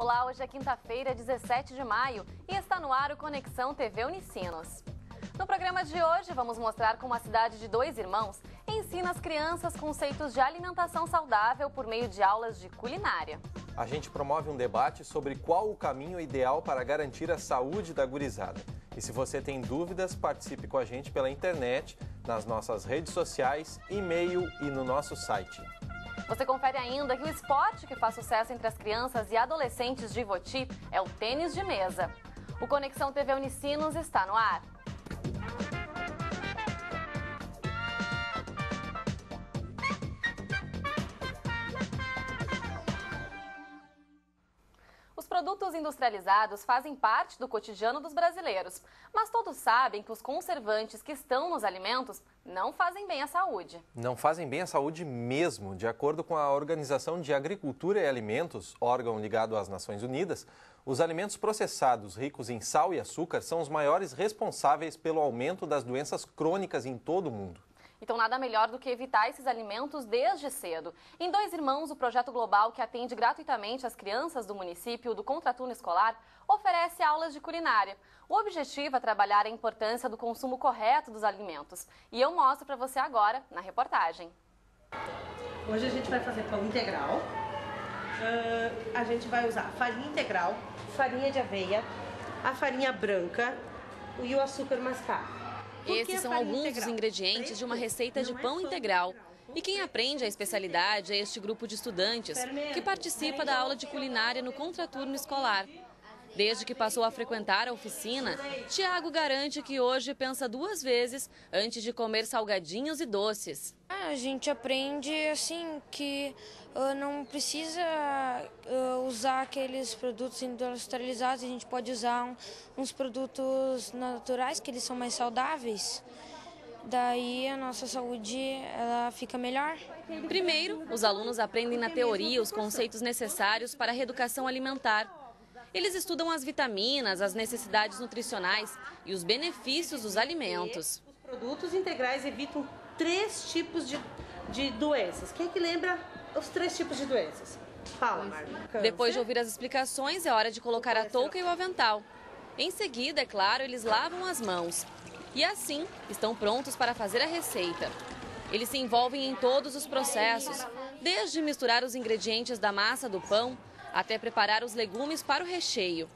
Olá, hoje é quinta-feira, 17 de maio e está no ar o Conexão TV Unicinos. No programa de hoje, vamos mostrar como a cidade de Dois Irmãos ensina as crianças conceitos de alimentação saudável por meio de aulas de culinária. A gente promove um debate sobre qual o caminho ideal para garantir a saúde da gurizada. E se você tem dúvidas, participe com a gente pela internet, nas nossas redes sociais, e-mail e no nosso site. Você confere ainda que o esporte que faz sucesso entre as crianças e adolescentes de Ivoti é o tênis de mesa. O Conexão TV Unicinos está no ar. Os produtos industrializados fazem parte do cotidiano dos brasileiros, mas todos sabem que os conservantes que estão nos alimentos não fazem bem à saúde. Não fazem bem à saúde mesmo. De acordo com a Organização de Agricultura e Alimentos, órgão ligado às Nações Unidas, os alimentos processados ricos em sal e açúcar são os maiores responsáveis pelo aumento das doenças crônicas em todo o mundo. Então, nada melhor do que evitar esses alimentos desde cedo. Em Dois Irmãos, o projeto global que atende gratuitamente as crianças do município do Contraturno Escolar oferece aulas de culinária. O objetivo é trabalhar a importância do consumo correto dos alimentos. E eu mostro para você agora na reportagem. Hoje a gente vai fazer pão integral. A gente vai usar farinha integral, farinha de aveia, a farinha branca e o açúcar mascavo. Esses são alguns dos ingredientes de uma receita de pão integral. E quem aprende a especialidade é este grupo de estudantes que participa da aula de culinária no Contraturno Escolar. Desde que passou a frequentar a oficina, Tiago garante que hoje pensa duas vezes antes de comer salgadinhos e doces. A gente aprende assim que não precisa usar aqueles produtos industrializados, a gente pode usar uns produtos naturais que eles são mais saudáveis. Daí a nossa saúde ela fica melhor. Primeiro, os alunos aprendem na teoria os conceitos necessários para a reeducação alimentar. Eles estudam as vitaminas, as necessidades nutricionais e os benefícios dos alimentos. Os produtos integrais evitam 3 tipos de doenças. Quem é que lembra os 3 tipos de doenças? Fala, Marta. Depois de ouvir as explicações, é hora de colocar a touca e o avental. Em seguida, é claro, eles lavam as mãos. E assim, estão prontos para fazer a receita. Eles se envolvem em todos os processos, desde misturar os ingredientes da massa do pão até preparar os legumes para o recheio.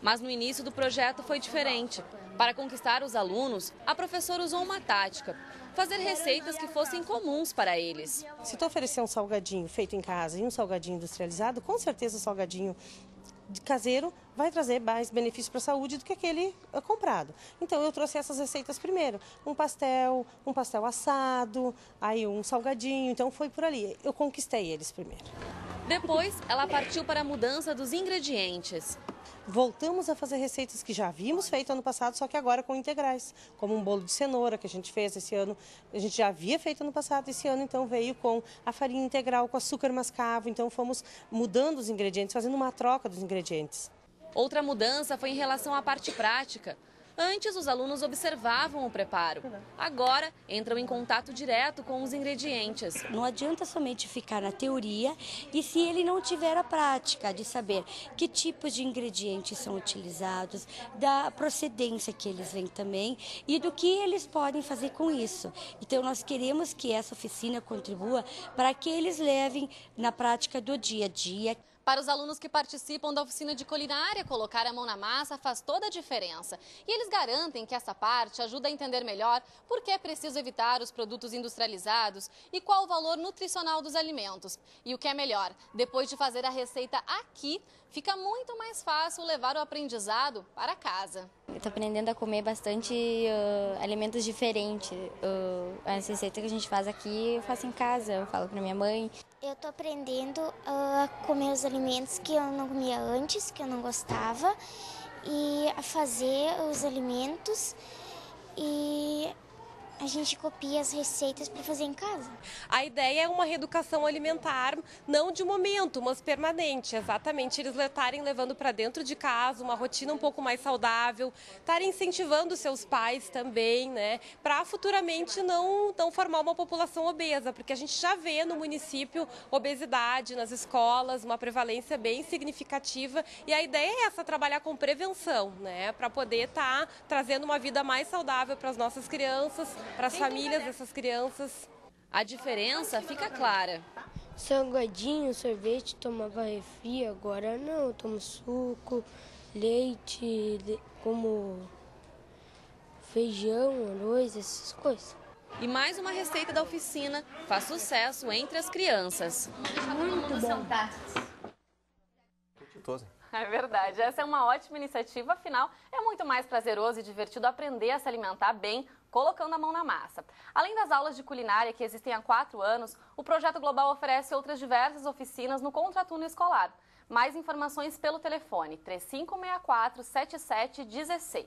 Mas no início do projeto foi diferente. Para conquistar os alunos, a professora usou uma tática: fazer receitas que fossem comuns para eles. Se tu oferecer um salgadinho feito em casa e um salgadinho industrializado, com certeza o salgadinho caseiro vai trazer mais benefício para a saúde do que aquele comprado. Então eu trouxe essas receitas primeiro, um pastel assado, aí um salgadinho, então foi por ali. Eu conquistei eles primeiro. Depois, ela partiu para a mudança dos ingredientes. Voltamos a fazer receitas que já havíamos feito ano passado, só que agora com integrais, como um bolo de cenoura que a gente fez esse ano. A gente já havia feito ano passado, esse ano então veio com a farinha integral, com açúcar mascavo, então fomos mudando os ingredientes, fazendo uma troca dos ingredientes. Outra mudança foi em relação à parte prática. Antes, os alunos observavam o preparo. Agora, entram em contato direto com os ingredientes. Não adianta somente ficar na teoria e se ele não tiver a prática de saber que tipos de ingredientes são utilizados, da procedência que eles vêm também e do que eles podem fazer com isso. Então, nós queremos que essa oficina contribua para que eles levem na prática do dia a dia. Para os alunos que participam da oficina de culinária, colocar a mão na massa faz toda a diferença. E eles garantem que essa parte ajuda a entender melhor por que é preciso evitar os produtos industrializados e qual o valor nutricional dos alimentos. E o que é melhor, depois de fazer a receita aqui, fica muito mais fácil levar o aprendizado para casa. Eu estou aprendendo a comer bastante alimentos diferentes. As receitas que a gente faz aqui, eu faço em casa, eu falo para minha mãe. Eu estou aprendendo a comer os alimentos que eu não comia antes, que eu não gostava, e a fazer os alimentos e A gente copia as receitas para fazer em casa. A ideia é uma reeducação alimentar, não de momento, mas permanente. Exatamente, eles estarem levando para dentro de casa uma rotina um pouco mais saudável, estarem incentivando seus pais também, né, para futuramente não formar uma população obesa, porque a gente já vê no município obesidade nas escolas, uma prevalência bem significativa, e a ideia é essa, trabalhar com prevenção, né, para poder estar trazendo uma vida mais saudável para as nossas crianças, para as famílias dessas crianças. A diferença fica clara. Salgadinho, sorvete, tomava refri, agora não, eu tomo suco, leite, como feijão, arroz, essas coisas. E mais uma receita da oficina faz sucesso entre as crianças. Muito bom. É verdade, essa é uma ótima iniciativa, afinal é muito mais prazeroso e divertido aprender a se alimentar bem colocando a mão na massa. Além das aulas de culinária que existem há 4 anos, o Projeto Global oferece outras diversas oficinas no contraturno escolar. Mais informações pelo telefone 3564-7716.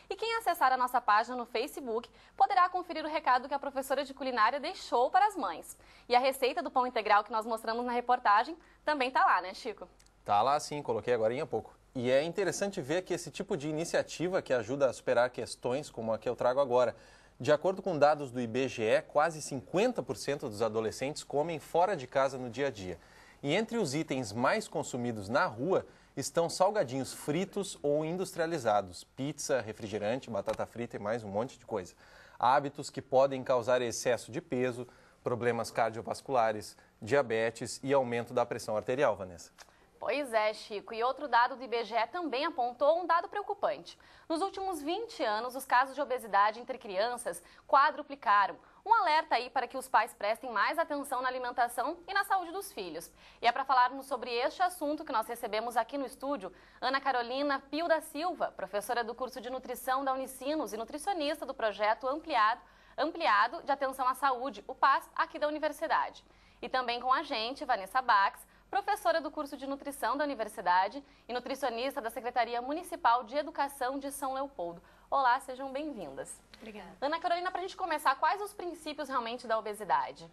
E quem acessar a nossa página no Facebook poderá conferir o recado que a professora de culinária deixou para as mães. E a receita do pão integral que nós mostramos na reportagem também está lá, né, Chico? Tá lá sim, coloquei agora há pouco. E é interessante ver que esse tipo de iniciativa que ajuda a superar questões como a que eu trago agora. De acordo com dados do IBGE, quase 50% dos adolescentes comem fora de casa no dia a dia. E entre os itens mais consumidos na rua estão salgadinhos fritos ou industrializados, pizza, refrigerante, batata frita e mais um monte de coisa. Hábitos que podem causar excesso de peso, problemas cardiovasculares, diabetes e aumento da pressão arterial, Vanessa. Pois é, Chico. E outro dado do IBGE também apontou um dado preocupante. Nos últimos 20 anos, os casos de obesidade entre crianças quadruplicaram. Um alerta aí para que os pais prestem mais atenção na alimentação e na saúde dos filhos. E é para falarmos sobre este assunto que nós recebemos aqui no estúdio Ana Carolina Pio da Silva, professora do curso de nutrição da Unicinos e nutricionista do projeto ampliado de atenção à saúde, o PAS, aqui da universidade. E também com a gente, Vanessa Bax, professora do curso de nutrição da universidade e nutricionista da Secretaria Municipal de Educação de São Leopoldo. Olá, sejam bem-vindas. Obrigada. Ana Carolina, para a gente começar, quais os princípios realmente da obesidade?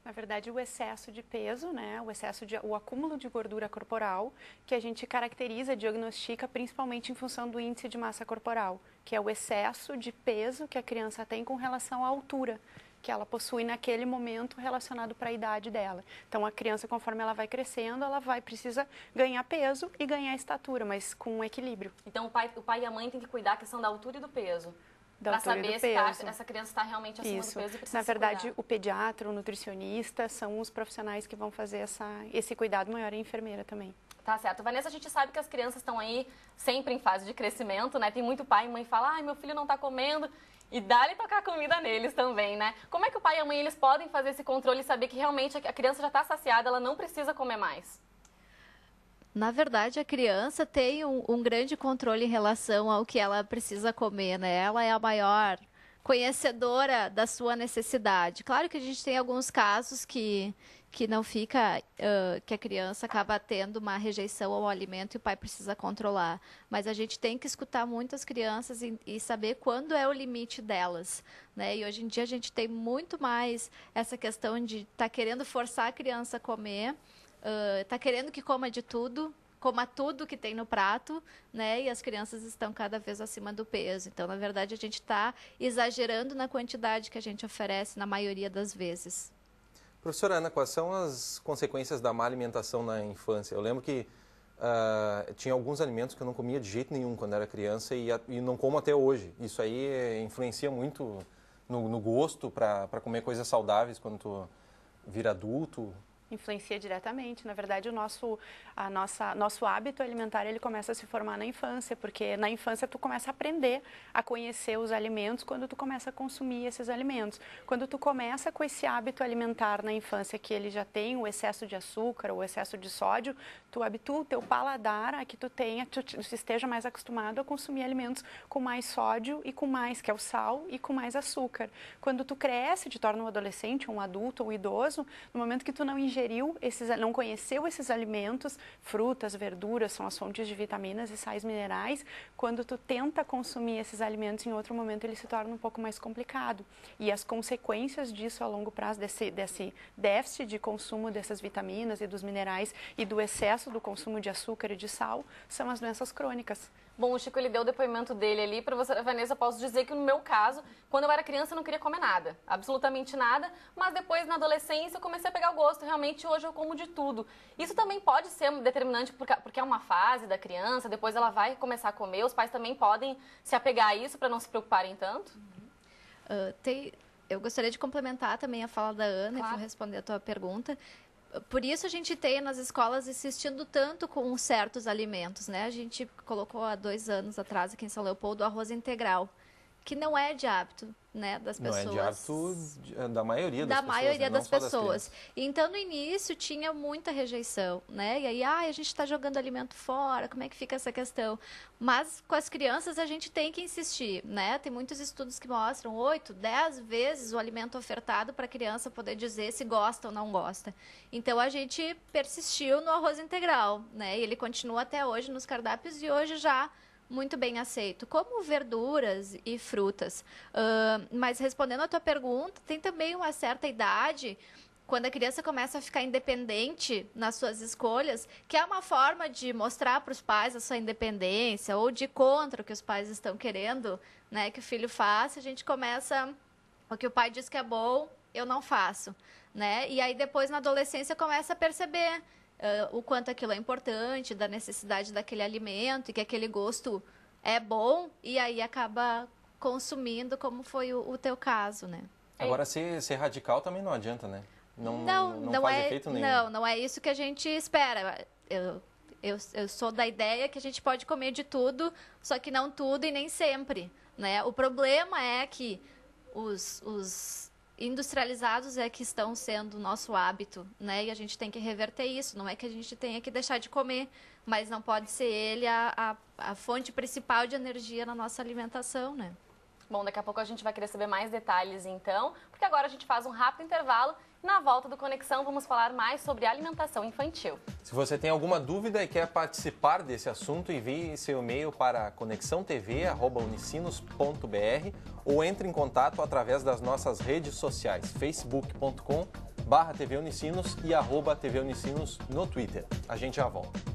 Na verdade, o excesso de peso, né, o acúmulo de gordura corporal, que a gente caracteriza, diagnostica principalmente em função do índice de massa corporal, que é o excesso de peso que a criança tem com relação à altura que ela possui naquele momento relacionado para a idade dela. Então, a criança, conforme ela vai crescendo, precisa ganhar peso e ganhar estatura, mas com um equilíbrio. Então, o pai e a mãe têm que cuidar da questão da altura e do peso. Para saber se essa criança está realmente acima do peso e precisa. Na verdade, o pediatra, o nutricionista são os profissionais que vão fazer esse cuidado maior, e a enfermeira também. Tá certo. Vanessa, a gente sabe que as crianças estão aí sempre em fase de crescimento, né? Tem muito pai e mãe que fala, ai, meu filho não está comendo. E dá-lhe tocar comida neles também, né? Como é que o pai e a mãe eles podem fazer esse controle e saber que realmente a criança já está saciada, ela não precisa comer mais? Na verdade, a criança tem um grande controle em relação ao que ela precisa comer, né? Ela é a maior conhecedora da sua necessidade. Claro que a gente tem alguns casos que não fica, que a criança acaba tendo uma rejeição ao alimento e o pai precisa controlar. Mas a gente tem que escutar muito as crianças e saber quando é o limite delas, né? E hoje em dia a gente tem muito mais essa questão de estar querendo forçar a criança a comer, tá querendo que coma de tudo, coma tudo que tem no prato, né? E as crianças estão cada vez acima do peso. Então, na verdade, a gente está exagerando na quantidade que a gente oferece na maioria das vezes. Professora Ana, quais são as consequências da má alimentação na infância? Eu lembro que tinha alguns alimentos que eu não comia de jeito nenhum quando era criança e não como até hoje. Isso aí influencia muito no gosto para comer coisas saudáveis quando tu vira adulto? Influencia diretamente. Na verdade, nosso hábito alimentar ele começa a se formar na infância, porque na infância tu começa a aprender a conhecer os alimentos quando tu começa a consumir esses alimentos. Quando tu começa com esse hábito alimentar na infância, que ele já tem o excesso de açúcar ou o excesso de sódio, tu habitua o teu paladar a que tu esteja mais acostumado a consumir alimentos com mais sódio e com mais, que é o sal, e com mais açúcar. Quando tu cresce, te torna um adolescente, um adulto ou um idoso, no momento que tu não ingere ingeriu não conheceu esses alimentos, frutas, verduras, são as fontes de vitaminas e sais minerais. Quando tu tenta consumir esses alimentos em outro momento, ele se torna um pouco mais complicado. E as consequências disso a longo prazo, desse déficit de consumo dessas vitaminas e dos minerais e do excesso do consumo de açúcar e de sal, são as doenças crônicas. Bom, o Chico, ele deu o depoimento dele ali. Professora Vanessa, posso dizer que no meu caso, quando eu era criança, eu não queria comer nada, absolutamente nada, mas depois, na adolescência, eu comecei a pegar o gosto. Realmente, hoje eu como de tudo. Isso também pode ser um determinante, porque é uma fase da criança, depois ela vai começar a comer, os pais também podem se apegar a isso para não se preocuparem tanto? Eu gostaria de complementar também a fala da Ana, claro, e vou responder a tua pergunta. Por isso a gente tem nas escolas insistindo tanto com certos alimentos, né? A gente colocou há 2 anos atrás aqui em São Leopoldo o arroz integral, que não é de hábito, né, das pessoas. Não é de hábito da maioria das pessoas. Da maioria das pessoas. Das então, no início, tinha muita rejeição, né? E aí, a gente está jogando alimento fora, como é que fica essa questão? Mas, com as crianças, a gente tem que insistir, né? Tem muitos estudos que mostram 8, 10 vezes o alimento ofertado para a criança poder dizer se gosta ou não gosta. Então, a gente persistiu no arroz integral, né? E ele continua até hoje nos cardápios e hoje já muito bem aceito, como verduras e frutas. Mas respondendo a tua pergunta, tem também uma certa idade, quando a criança começa a ficar independente nas suas escolhas, que é uma forma de mostrar para os pais a sua independência ou de ir contra o que os pais estão querendo, né, que o filho faça. A gente começa, o que o pai diz que é bom, eu não faço, né? E aí depois na adolescência começa a perceber o quanto aquilo é importante, da necessidade daquele alimento e que aquele gosto é bom, e aí acaba consumindo, como foi o teu caso, né? Agora, ser radical também não adianta, né? Não faz efeito nenhum. Não é isso que a gente espera. Eu sou da ideia que a gente pode comer de tudo, só que não tudo e nem sempre, né? O problema é que os industrializados é que estão sendo o nosso hábito, né? E a gente tem que reverter isso. Não é que a gente tenha que deixar de comer, mas não pode ser ele a fonte principal de energia na nossa alimentação, né? Bom, daqui a pouco a gente vai querer saber mais detalhes, então, porque agora a gente faz um rápido intervalo. Na volta do Conexão, vamos falar mais sobre alimentação infantil. Se você tem alguma dúvida e quer participar desse assunto, envie seu e-mail para conexãotv@unicinos.br ou entre em contato através das nossas redes sociais, facebook.com/tvunicinos e @tvunicinos no Twitter. A gente já volta.